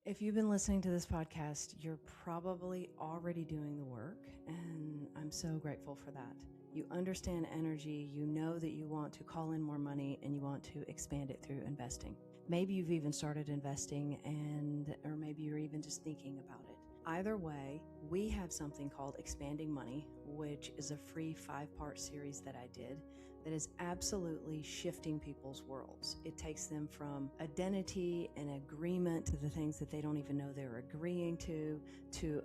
If you've been listening to this podcast, you're probably already doing the work, and I'm so grateful for that. You understand energy, you know that you want to call in more money, and you want to expand it through investing. Maybe you've even started investing, or maybe you're even just thinking about it. Either way, we have something called Expanding Money, which is a free 5-part series that I did that is absolutely shifting people's worlds. It takes them from identity and agreement to the things that they don't even know they're agreeing to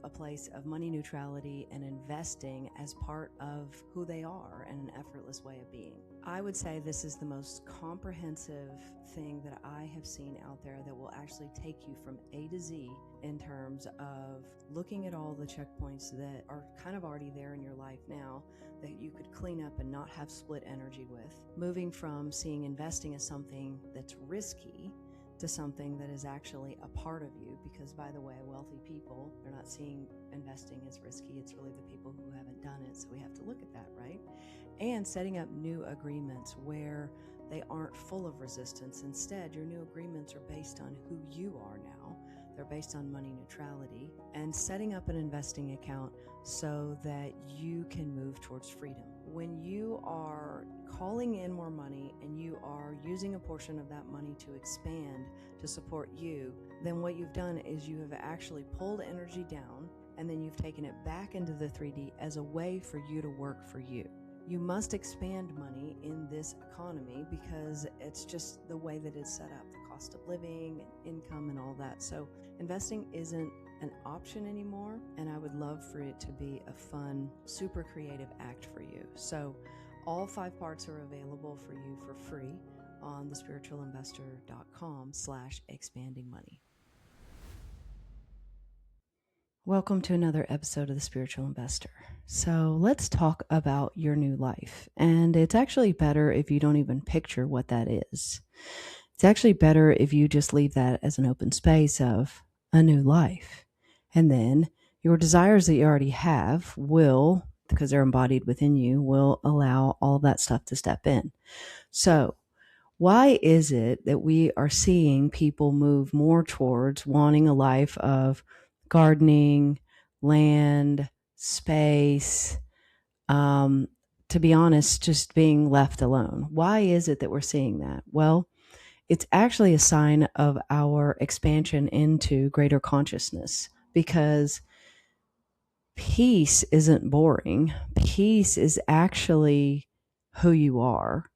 a place of money neutrality and investing as part of who they are and an effortless way of being. I would say this is the most comprehensive thing that I have seen out there that will actually take you from A to Z in terms of looking at all the checkpoints that are kind of already there in your life now that you could clean up and not have split energy with. Moving from seeing investing as something that's risky to something that is actually a part of you, because by the way, wealthy people, they're not seeing investing as risky. It's really the people who haven't done it. So we have to look at that, right? And setting up new agreements where they aren't full of resistance. Instead, your new agreements are based on who you are now. They're based on money neutrality, and setting up an investing account so that you can move towards freedom. When you are calling in more money and you are using a portion of that money to expand to support you, then what you've done is you have actually pulled energy down and then you've taken it back into the 3D as a way for you to work for you. You must expand money in this economy because it's just the way that it's set up, the cost of living and income and all that. So investing isn't an option anymore, and I would love for it to be a fun, super creative act for you. So all 5 parts are available for you for free on thespiritualinvestor.com/expandingmoney. Welcome to another episode of The Spiritual Investor. So let's talk about your new life. And it's actually better if you don't even picture what that is. It's actually better if you just leave that as an open space of a new life. And then your desires that you already have will, because they're embodied within you, will allow all of that stuff to step in. So why is it that we are seeing people move more towards wanting a life of gardening, land, space, to be honest, just being left alone? Why is it that we're seeing that? Well, it's actually a sign of our expansion into greater consciousness, because peace isn't boring. Peace is actually who you are.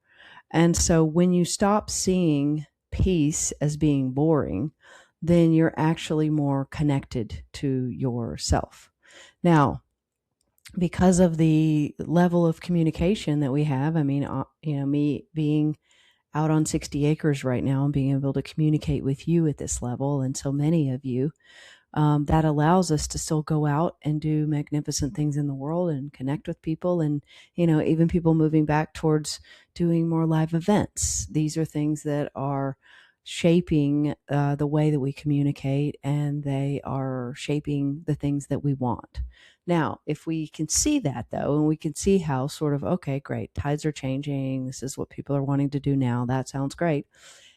And so when you stop seeing peace as being boring, then you're actually more connected to yourself. Now, because of the level of communication that we have, I mean, me being out on 60 acres right now and being able to communicate with you at this level, and so many of you, that allows us to still go out and do magnificent things in the world and connect with people, and even people moving back towards doing more live events. These are things that are shaping the way that we communicate, and they are shaping the things that we want. Now, if we can see that, though, and we can see how sort of, okay, great, tides are changing, this is what people are wanting to do now, that sounds great.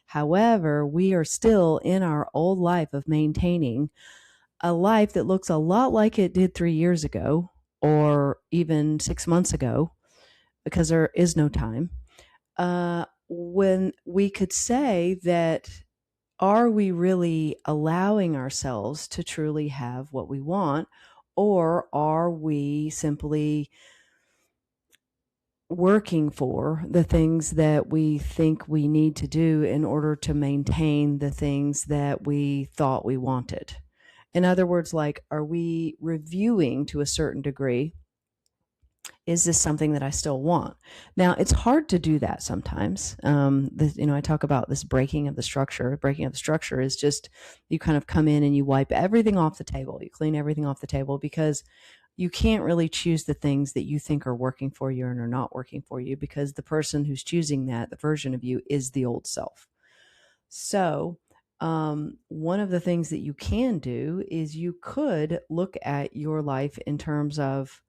However, we are still in our old life of maintaining a life that looks a lot like it did 3 years ago or even 6 months ago, because there is no time, when we could say that, are we really allowing ourselves to truly have what we want, or are we simply working for the things that we think we need to do in order to maintain the things that we thought we wanted? In other words, like, are we reviewing to a certain degree, is this something that I still want? Now, it's hard to do that sometimes. I talk about this breaking of the structure. Breaking of the structure is just, you kind of come in and you wipe everything off the table. You clean everything off the table, because you can't really choose the things that you think are working for you and are not working for you, because the person who's choosing that, the version of you, is the old self. So one of the things that you can do is you could look at your life in terms of,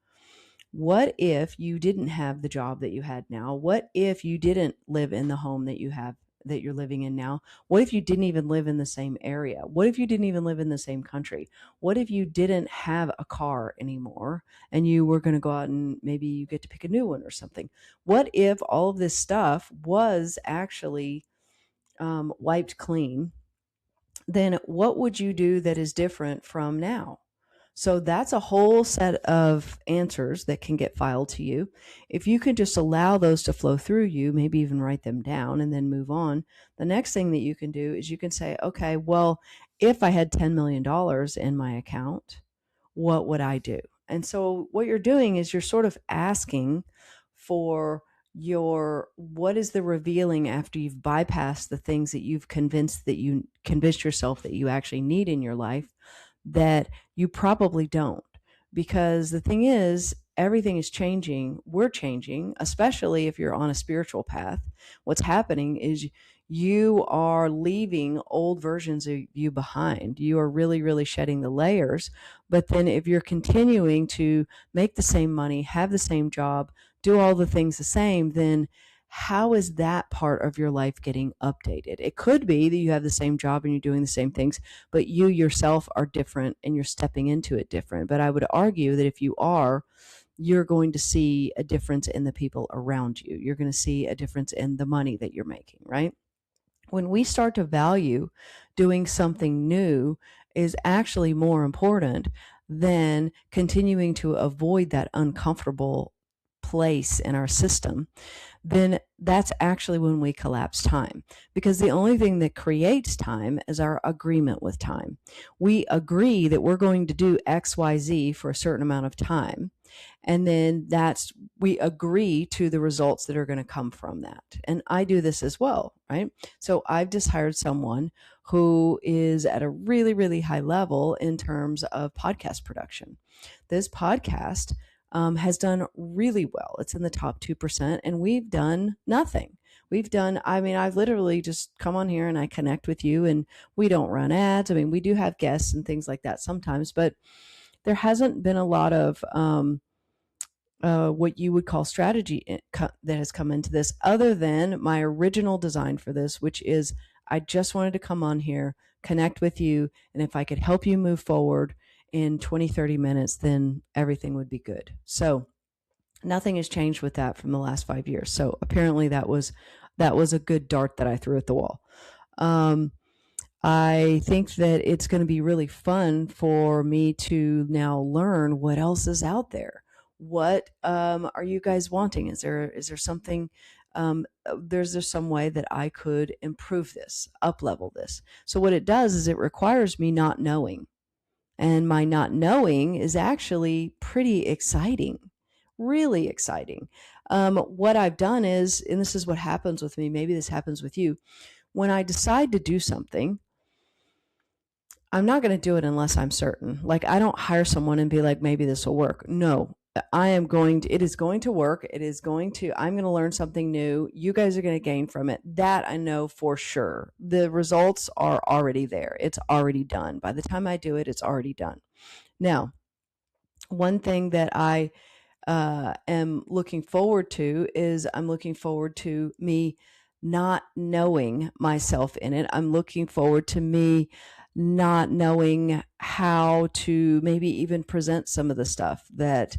what if you didn't have the job that you had now? What if you didn't live in the home that you have that you're living in now? What if you didn't even live in the same area? What if you didn't even live in the same country? What if you didn't have a car anymore and you were going to go out and maybe you get to pick a new one or something? What if all of this stuff was actually wiped clean? Then what would you do that is different from now? So that's a whole set of answers that can get filed to you. If you can just allow those to flow through you, maybe even write them down and then move on, the next thing that you can do is you can say, okay, well, if I had $10 million in my account, what would I do? And so what you're doing is you're sort of asking for your what is the revealing after you've bypassed the things that you've convinced yourself that you actually need in your life that you probably don't. Because the thing is, everything is changing. We're changing, especially if you're on a spiritual path. What's happening is you are leaving old versions of you behind. You are really, really shedding the layers. But then if you're continuing to make the same money, have the same job, do all the things the same, then how is that part of your life getting updated? It could be that you have the same job and you're doing the same things, but you yourself are different and you're stepping into it different. But I would argue that if you are, you're going to see a difference in the people around you. You're going to see a difference in the money that you're making, right? When we start to value doing something new is actually more important than continuing to avoid that uncomfortable place in our system, then that's actually when we collapse time. Because the only thing that creates time is our agreement with time. We agree that we're going to do XYZ for a certain amount of time. And then we agree to the results that are going to come from that. And I do this as well, right? So I've just hired someone who is at a really, really high level in terms of podcast production. This podcast has done really well. It's in the top 2%, and we've done nothing. I've literally just come on here and I connect with you, and we don't run ads. I mean, we do have guests and things like that sometimes, but there hasn't been a lot of what you would call strategy that has come into this, other than my original design for this, which is I just wanted to come on here, connect with you, and if I could help you move forward in 20, 30 minutes, then everything would be good. So nothing has changed with that from the last 5 years. So apparently that was a good dart that I threw at the wall. I think that it's going to be really fun for me to now learn what else is out there. What are you guys wanting? Is there something? There's there some way that I could improve this, up level this? So what it does is it requires me not knowing, and my not knowing is actually pretty exciting, really exciting. What I've done is, and this is what happens with me. Maybe this happens with you. When I decide to do something, I'm not going to do it unless I'm certain. Like, I don't hire someone and be like, maybe this will work. No, it is going to work. I'm going to learn something new. You guys are going to gain from it. That I know for sure. The results are already there. It's already done. By the time I do it, it's already done. Now, one thing that I am looking forward to is I'm looking forward to me not knowing myself in it. I'm looking forward to me not knowing how to maybe even present some of the stuff that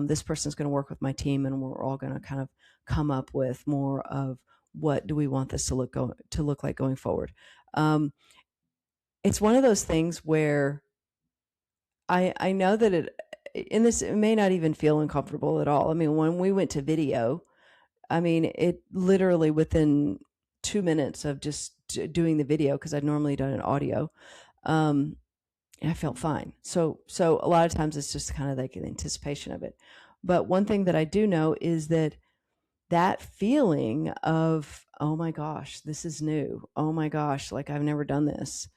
this person's going to work with my team, and we're all going to kind of come up with more of what do we want this to look like going forward. It's one of those things where I know that it may not even feel uncomfortable at all. I mean, when we went to video, I mean, it literally within 2 minutes of just doing the video, because I'd normally done an audio, I felt fine. So a lot of times it's just kind of like an anticipation of it. But one thing that I do know is that feeling of, oh my gosh, this is new. Oh my gosh, like I've never done this.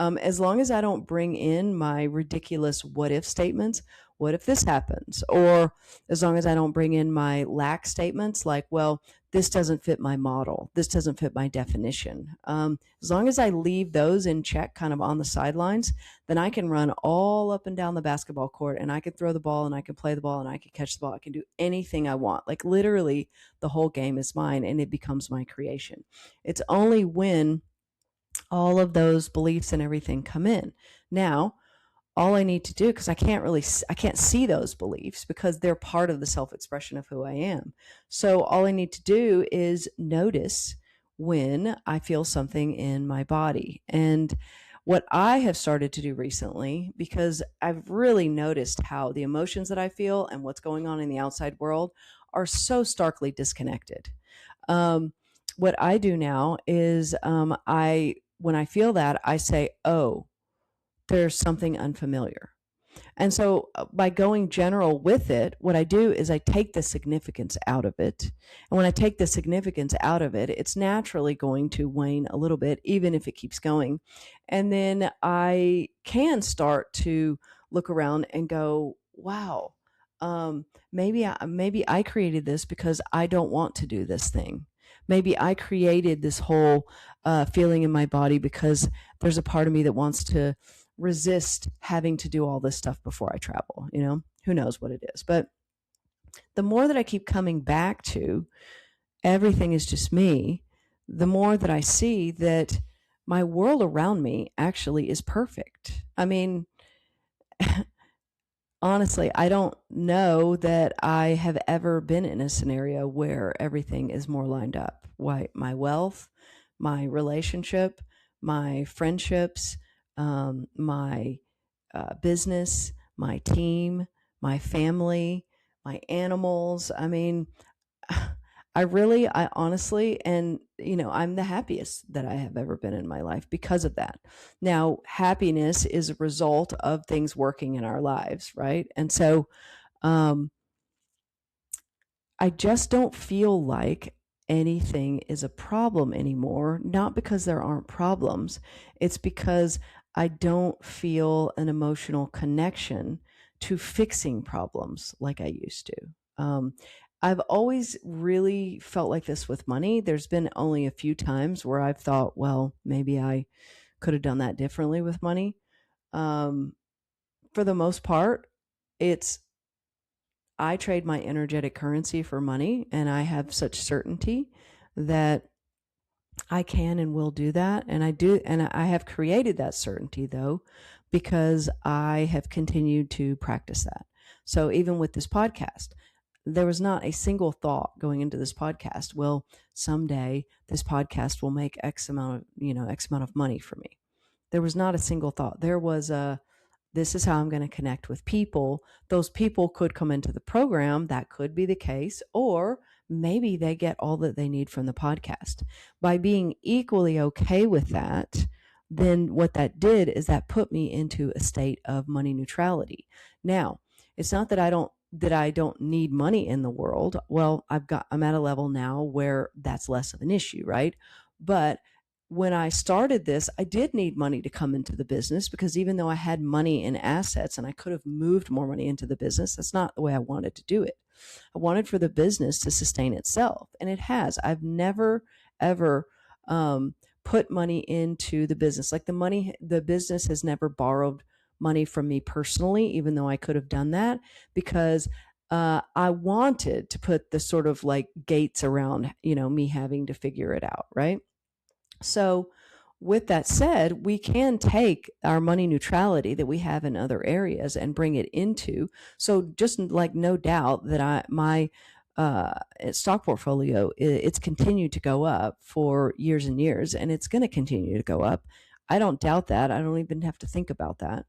As long as I don't bring in my ridiculous what if statements, what if this happens? Or as long as I don't bring in my lack statements like, well, this doesn't fit my model, this doesn't fit my definition. As long as I leave those in check, kind of on the sidelines, then I can run all up and down the basketball court, and I can throw the ball, and I can play the ball, and I can catch the ball. I can do anything I want. Like literally, the whole game is mine, and it becomes my creation. It's only when all of those beliefs and everything come in. Now, all I need to do, because I can't see those beliefs because they're part of the self-expression of who I am. So all I need to do is notice when I feel something in my body. And what I have started to do recently, because I've really noticed how the emotions that I feel and what's going on in the outside world are so starkly disconnected. Um, what I do now is when I feel that, I say, oh, there's something unfamiliar. And so by going general with it, what I do is I take the significance out of it. And when I take the significance out of it, it's naturally going to wane a little bit, even if it keeps going. And then I can start to look around and go, wow, maybe I created this because I don't want to do this thing. Maybe I created this whole feeling in my body because there's a part of me that wants to resist having to do all this stuff before I travel. Who knows what it is. But the more that I keep coming back to everything is just me, the more that I see that my world around me actually is perfect. I mean, honestly, I don't know that I have ever been in a scenario where everything is more lined up. Why, my wealth, my relationship, my friendships, my business, my team, my family, my animals. I mean, I honestly, and I'm the happiest that I have ever been in my life because of that. Now, happiness is a result of things working in our lives, right? And so, um, I just don't feel like anything is a problem anymore, not because there aren't problems. It's because I don't feel an emotional connection to fixing problems like I used to. Um, I've always really felt like this with money. There's been only a few times where I've thought, well, maybe I could have done that differently with money. Um, for the most part, it's I trade my energetic currency for money, and I have such certainty that I can and will do that. And I do, and I have created that certainty though, because I have continued to practice that. So even with this podcast, there was not a single thought going into this podcast. Well, someday this podcast will make X amount of money for me. There was not a single thought. There was this is how I'm going to connect with people. Those people could come into the program. That could be the case. Or maybe they get all that they need from the podcast. By being equally okay with that, then what that did is that put me into a state of money neutrality. Now, it's not that I don't need money in the world. Well, I'm at a level now where that's less of an issue, right? But when I started this, I did need money to come into the business because even though I had money in assets and I could have moved more money into the business, that's not the way I wanted to do it. I wanted for the business to sustain itself, and it has. I've never, ever put money into the business. Like the business has never borrowed money from me personally, even though I could have done that because I wanted to put the sort of like gates around, me having to figure it out, right? So, with that said, we can take our money neutrality that we have in other areas and bring it into. So, just like no doubt that my stock portfolio, it's continued to go up for years and years, and it's going to continue to go up. I don't doubt that. I don't even have to think about that.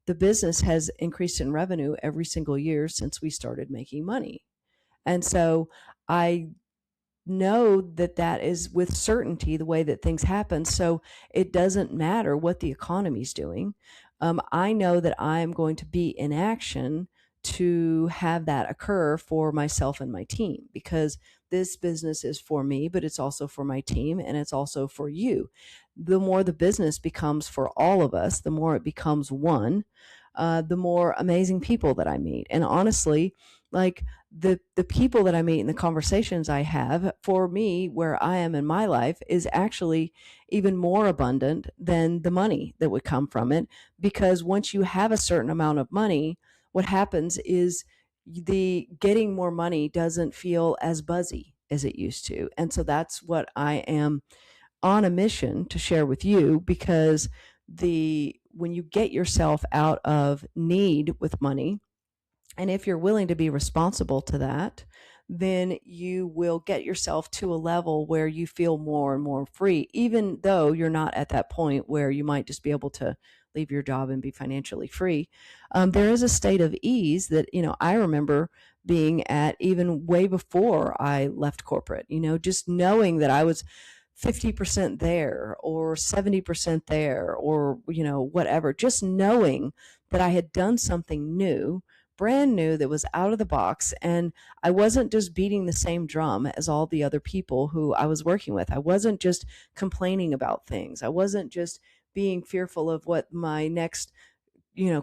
The business has increased in revenue every single year since we started making money. And so I know that that is with certainty the way that things happen. So it doesn't matter what the economy's doing. I know that I'm going to be in action to have that occur for myself and my team because this business is for me, but it's also for my team and it's also for you. the more the business becomes for all of us, the more it becomes one, the more amazing people that I meet. And honestly, like the people that I meet and the conversations I have, for me, where I am in my life, is actually even more abundant than the money that would come from it. Because once you have a certain amount of money, what happens is the getting more money doesn't feel as buzzy as it used to. And so that's what I am on a mission to share with you, because the when you get yourself out of need with money, and if you're willing to be responsible to that, then you will get yourself to a level where you feel more and more free, even though you're not at that point where you might just be able to leave your job and be financially free. There is a state of ease that, I remember being at even way before I left corporate, just knowing that I was 50% there or 70% there, or, whatever, just knowing that I had done something new, brand new, that was out of the box. And I wasn't just beating the same drum as all the other people who I was working with. I wasn't just complaining about things. I wasn't just being fearful of what my next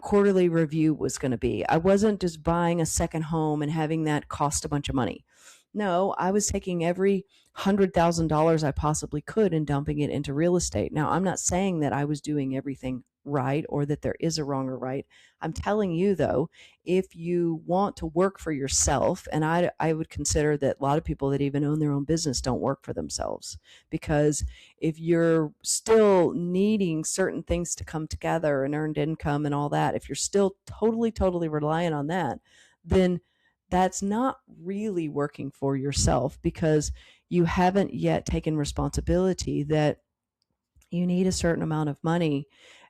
quarterly review was going to be. I wasn't just buying a second home and having that cost a bunch of money. No, I was taking every $100,000 I possibly could and dumping it into real estate. Now, I'm not saying that I was doing everything right or that there is a wrong or right. I'm telling you, though, if you want to work for yourself, and I would consider that a lot of people that even own their own business don't work for themselves, because if you're still needing certain things to come together and earned income and all that, if you're still totally reliant on that, then that's not really working for yourself, because you haven't yet taken responsibility that you need a certain amount of money,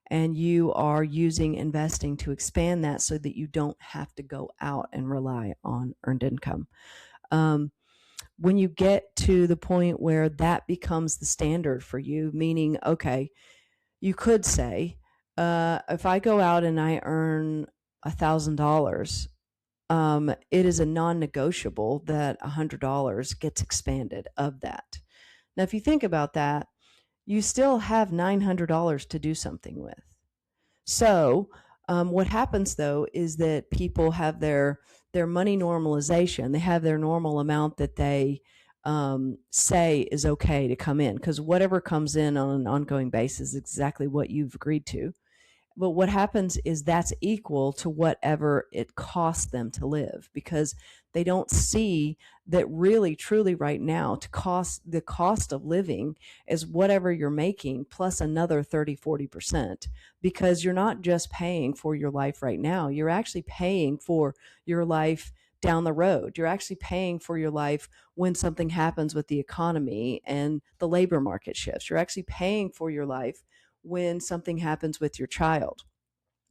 and you are using investing to expand that so that you don't have to go out and rely on earned income. When you get to the point where that becomes the standard for you, meaning, okay, you could say, if I go out and I earn $1,000, it is a non-negotiable that $100 gets expanded of that. Now, if you think about that, you still have $900 to do something with. So, what happens though is that people have their money normalization. They have their normal amount that they say is okay to come in, because whatever comes in on an ongoing basis is exactly what you've agreed to. But what happens is that's equal to whatever it costs them to live, because they don't see that really, truly right now, the cost of living is whatever you're making plus another 30-40%, because you're not just paying for your life right now. You're actually paying for your life down the road. You're actually paying for your life when something happens with the economy and the labor market shifts. You're actually paying for your life when something happens with your child.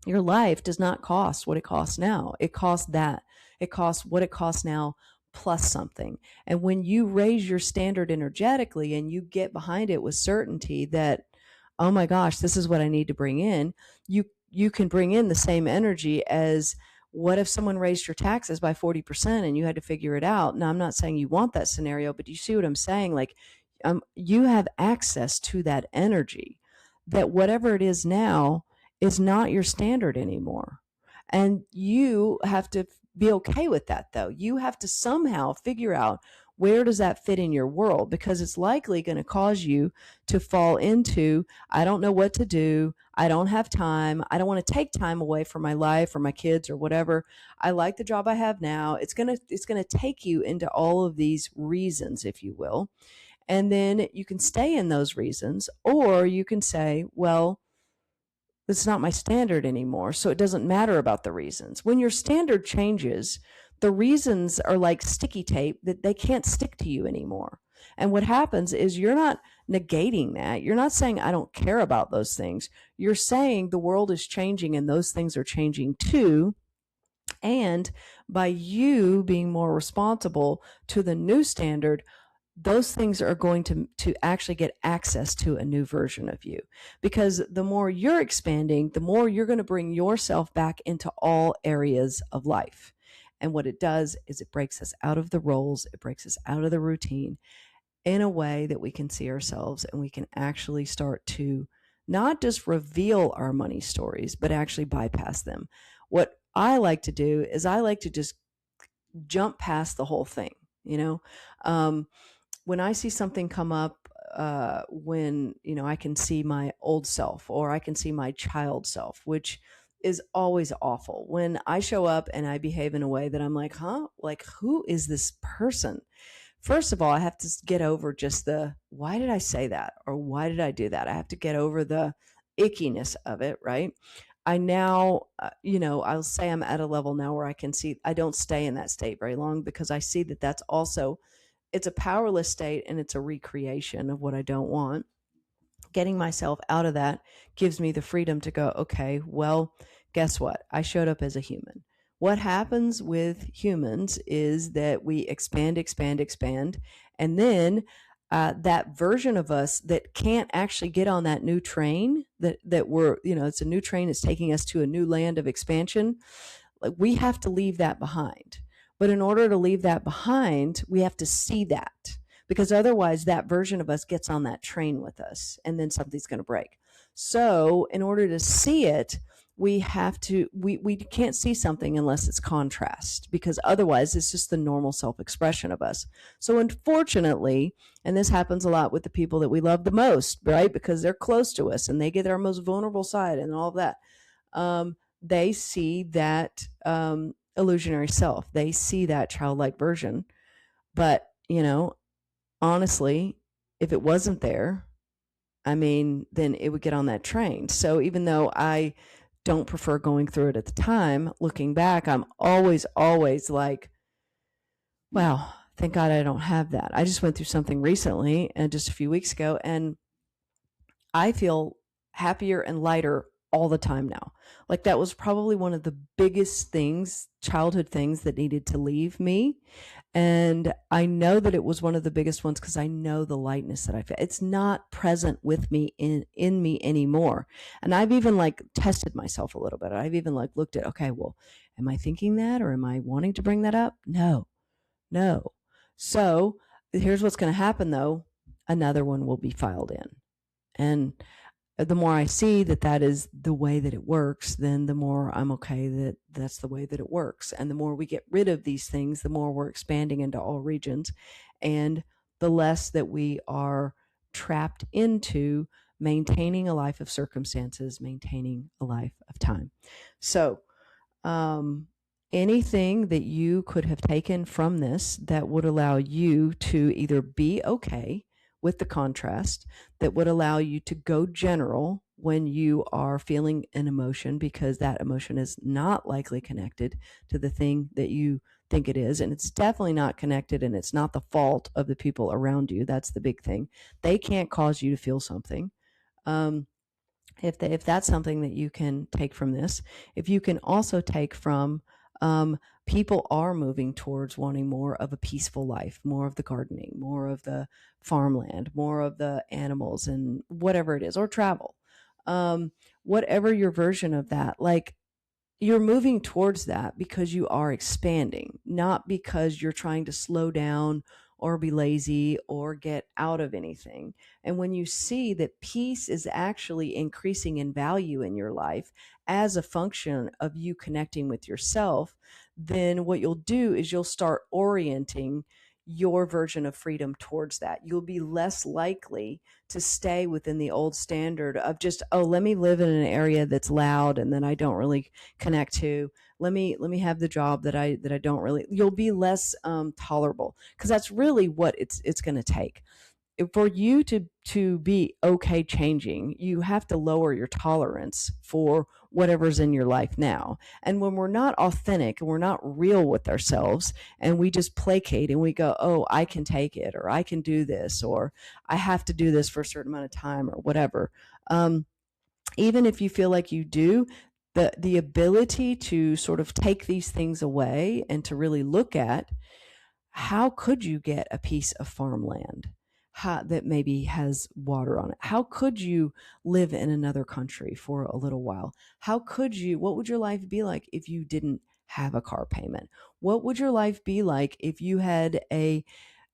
Your life does not cost what it costs now. It costs that. It costs what it costs now plus something. And when you raise your standard energetically and you get behind it with certainty that, oh my gosh, this is what I need to bring in, you can bring in the same energy as, what if someone raised your taxes by 40% and you had to figure it out? Now, I'm not saying you want that scenario, but you see what I'm saying? Like, you have access to that energy, that whatever it is now is not your standard anymore. And you have to be okay with that, though. You have to somehow figure out, where does that fit in your world, because it's likely going to cause you to fall into, I don't know what to do, I don't have time, I don't want to take time away from my life or my kids or whatever, I like the job I have now. It's going to take you into all of these reasons, if you will. And then you can stay in those reasons, or you can say, well, it's not my standard anymore, so it doesn't matter about the reasons. When your standard changes, the reasons are like sticky tape that they can't stick to you anymore. And what happens is, you're not negating that. You're not saying, I don't care about those things. You're saying the world is changing and those things are changing too. And by you being more responsible to the new standard, those things are going to actually get access to a new version of you, because the more you're expanding, the more you're going to bring yourself back into all areas of life. And what it does is it breaks us out of the roles, it breaks us out of the routine, in a way that we can see ourselves and we can actually start to not just reveal our money stories, but actually bypass them. What I like to do is I like to just jump past the whole thing, you know? Um, when I see something come up, when, I can see my old self or I can see my child self, which is always awful. When I show up and I behave in a way that I'm like, huh? Like, who is this person? First of all, I have to get over just the why did I say that or why did I do that? I have to get over the ickiness of it, right? I now, I'll say I'm at a level now where I can see I don't stay in that state very long because I see that that's also it's a powerless state and it's a recreation of what I don't want. Getting myself out of that gives me the freedom to go, okay, well, guess what? I showed up as a human. What happens with humans is that we expand, expand, expand, and then that version of us that can't actually get on that new train that we're, it's a new train that's taking us to a new land of expansion. Like we have to leave that behind. But in order to leave that behind, we have to see that because otherwise that version of us gets on that train with us and then something's going to break. So in order to see it, we have to we can't see something unless it's contrast because otherwise it's just the normal self-expression of us. So unfortunately, and this happens a lot with the people that we love the most, right? Because they're close to us and they get our most vulnerable side and all of that. They see that illusionary self. They see that childlike version. But, honestly, if it wasn't there, I mean, then it would get on that train. So even though I don't prefer going through it at the time, looking back, I'm always, always like, wow, thank God I don't have that. I just went through something recently and just a few weeks ago, and I feel happier and lighter all the time now. Like that was probably one of the biggest things, childhood things that needed to leave me. And I know that it was one of the biggest ones because I know the lightness that I feel. It's not present with me in me anymore. And I've even like tested myself a little bit. I've even like looked at, okay, well, am I thinking that or am I wanting to bring that up? No, no. So here's what's going to happen though. Another one will be filed in. And the more I see that that is the way that it works, then the more I'm okay that that's the way that it works. And the more we get rid of these things, the more we're expanding into all regions and the less that we are trapped into maintaining a life of circumstances, maintaining a life of time. So, um, anything that you could have taken from this that would allow you to either be okay with the contrast, that would allow you to go general when you are feeling an emotion because that emotion is not likely connected to the thing that you think it is. And it's definitely not connected and it's not the fault of the people around you. That's the big thing. They can't cause you to feel something. If that's something that you can take from this, if you can also take from people are moving towards wanting more of a peaceful life, more of the gardening, more of the farmland, more of the animals and whatever it is, or travel. Whatever your version of that, like you're moving towards that because you are expanding, not because you're trying to slow down or be lazy or get out of anything. And when you see that peace is actually increasing in value in your life as a function of you connecting with yourself, then what you'll do is you'll start orienting your version of freedom towards that. You'll be less likely to stay within the old standard of just, oh, let me live in an area that's loud and then I don't really connect to. Let me have the job that I don't really. You'll be less tolerable because that's really what it's going to take for you to be okay changing. You have to lower your tolerance for whatever's in your life now. And when we're not authentic and we're not real with ourselves and we just placate and we go, oh, I can take it, or I can do this, or I have to do this for a certain amount of time, or whatever. Even if you feel like you do, the ability to sort of take these things away and to really look at how could you get a piece of farmland that maybe has water on it? How could you live in another country for a little while? What would your life be like if you didn't have a car payment? What would your life be like if you had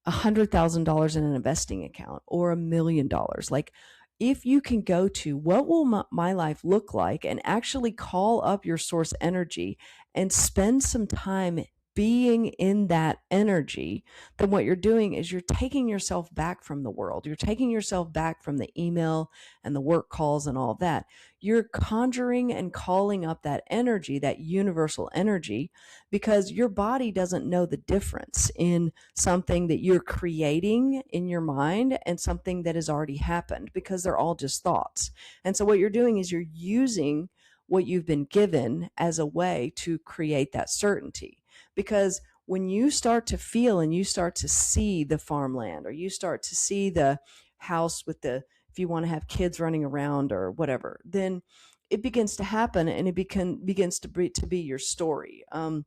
$100,000 in an investing account or $1 million. Like, if you can go to what will my life look like and actually call up your source energy and spend some time being in that energy, then what you're doing is you're taking yourself back from the world. You're taking yourself back from the email and the work calls and all that. You're conjuring and calling up that energy, that universal energy, because your body doesn't know the difference in something that you're creating in your mind and something that has already happened, because they're all just thoughts. And so what you're doing is you're using what you've been given as a way to create that certainty. Because when you start to feel and you start to see the farmland, or you start to see the house with the, if you want to have kids running around or whatever, then it begins to happen, and it begins to be your story. I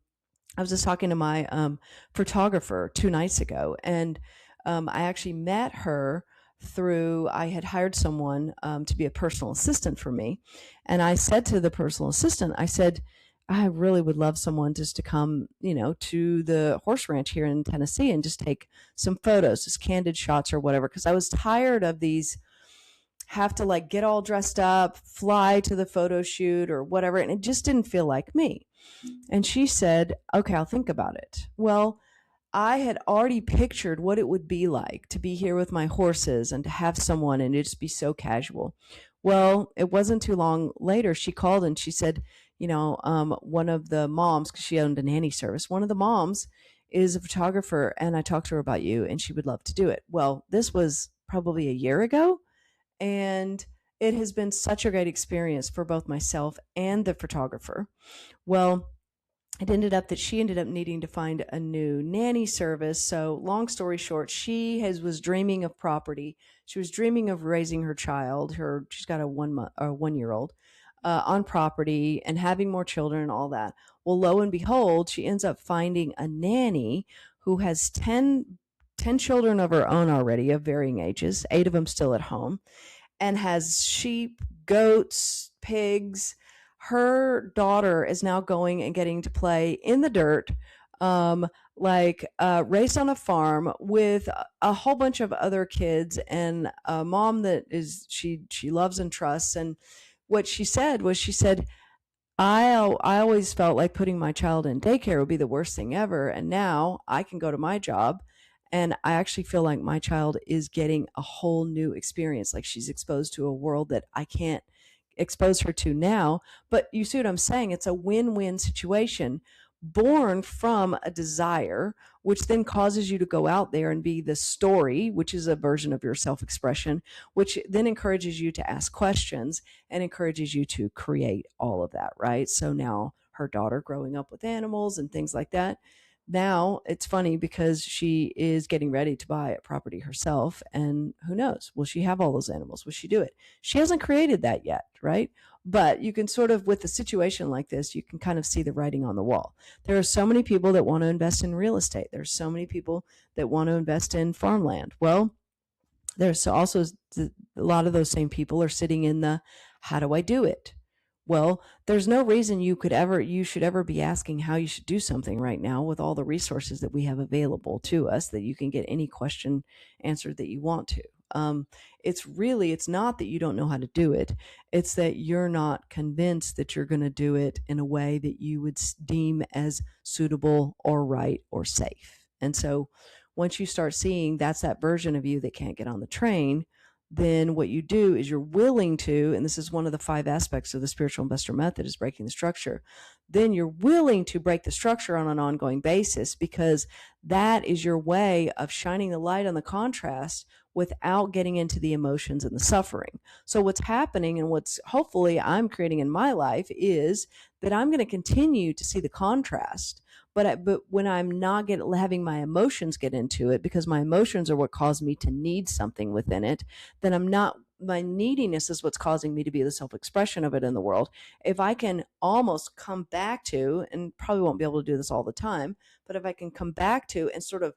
was just talking to my photographer 2 nights ago, and I actually met her through, I had hired someone to be a personal assistant for me. And I said to the personal assistant, I said, I really would love someone just to come, to the horse ranch here in Tennessee and just take some photos, just candid shots or whatever. Because I was tired of these, have to like get all dressed up, fly to the photo shoot or whatever. And it just didn't feel like me. And she said, okay, I'll think about it. Well, I had already pictured what it would be like to be here with my horses and to have someone and it just be so casual. Well, it wasn't too long later, she called and she said, one of the moms, because she owned a nanny service, one of the moms is a photographer, and I talked to her about you and she would love to do it. Well, this was probably a year ago, and it has been such a great experience for both myself and the photographer. Well, it ended up that she ended up needing to find a new nanny service. So long story short, was dreaming of property. She was dreaming of raising her child. She's got a 1 year old on property and having more children and all that. Well, lo and behold, she ends up finding a nanny who has 10 children of her own already, of varying ages, 8 of them still at home, and has sheep, goats, pigs. Her daughter is now going and getting to play in the dirt, race on a farm with a whole bunch of other kids, and a mom that is she loves and trusts. And what she said was, I always felt like putting my child in daycare would be the worst thing ever, and now I can go to my job and I actually feel like my child is getting a whole new experience. Like, she's exposed to a world that I can't expose her to now. But you see what I'm saying? It's a win-win situation born from a desire, which then causes you to go out there and be the story, which is a version of your self-expression, which then encourages you to ask questions and encourages you to create all of that, right? So now her daughter growing up with animals and things like that, now it's funny because she is getting ready to buy a property herself, and who knows, will she have all those animals? Will she do it? She hasn't created that yet, right? But you can sort of, with a situation like this, you can kind of see the writing on the wall. There are so many people that want to invest in real estate. There's so many people that want to invest in farmland. Well, there's also a lot of those same people are sitting in the, how do I do it? Well, there's no reason you should ever be asking how you should do something right now, with all the resources that we have available to us, that you can get any question answered that you want to. It's not that you don't know how to do it. It's that you're not convinced that you're going to do it in a way that you would deem as suitable or right or safe. And so once you start seeing that's that version of you that can't get on the train, then what you do is you're willing to, and this is one of the 5 aspects of the spiritual investor method, is breaking the structure. Then you're willing to break the structure on an ongoing basis, because that is your way of shining the light on the contrast without getting into the emotions and the suffering. So what's happening, and what's hopefully I'm creating in my life, is that I'm going to continue to see the contrast. But when I'm not having my emotions get into it, because my emotions are what cause me to need something within it, then my neediness is what's causing me to be the self-expression of it in the world. If I can almost come back to, and probably won't be able to do this all the time, but if I can come back to and sort of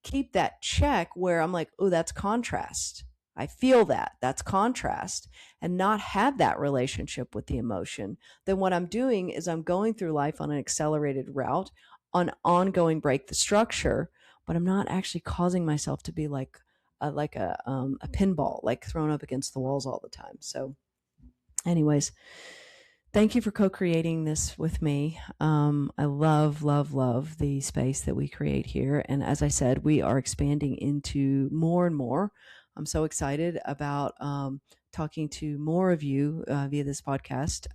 keep that check where I'm like, oh, that's contrast. I feel that's contrast, and not have that relationship with the emotion, then what I'm doing is I'm going through life on an accelerated route, on ongoing break the structure, but I'm not actually causing myself to be like a pinball, like thrown up against the walls all the time. So, anyways, thank you for co-creating this with me. I love, love, love the space that we create here. And as I said, we are expanding into more and more. I'm so excited about talking to more of you via this podcast.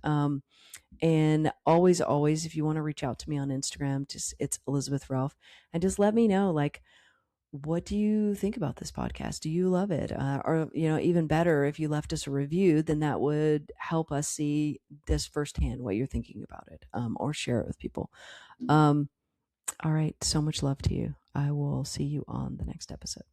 And always, always, if you want to reach out to me on Instagram, just it's Elizabeth Ralph, and just let me know, like, what do you think about this podcast? Do you love it? Or, even better, if you left us a review, then that would help us see this firsthand, what you're thinking about it, or share it with people. All right. So much love to you. I will see you on the next episode.